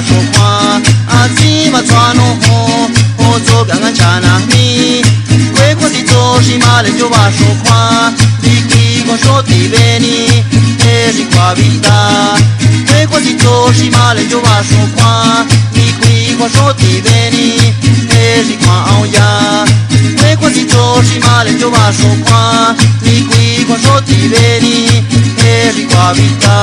ba so kwa azi ma chwa no ho zo gang an chana mi kwe ko si zo shi ma le jo ba so kwa di ki ko so ti be ni e si kwa vita kwe ko si zo shi ma le jo ba so kwa di ki ko so ti be ni e si kwa ao ya kwe ko si zo shi ma le jo ba so kwa di ki ko so ti be ni e si kwa vita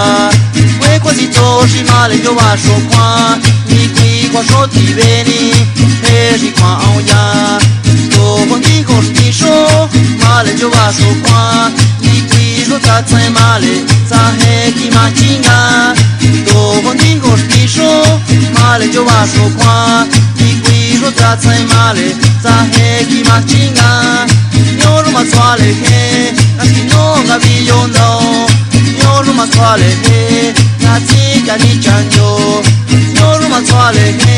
kwe ko si zo shi ma le jo ba so kwa di ki ko so ti be ni e si kwa ao ya to con di ko si so ma le jo ba so kwa di ki so ta tsai ma le sa he ki ma chinga to con di ko si so ma le jo ba so kwa di ki so ta tsai ma le sa he ki ma chinga nyo ro ma swa le he na si no ga bi yo no nyo ro ma swa le he na si ga ni chan yo nyo ro ma swa le he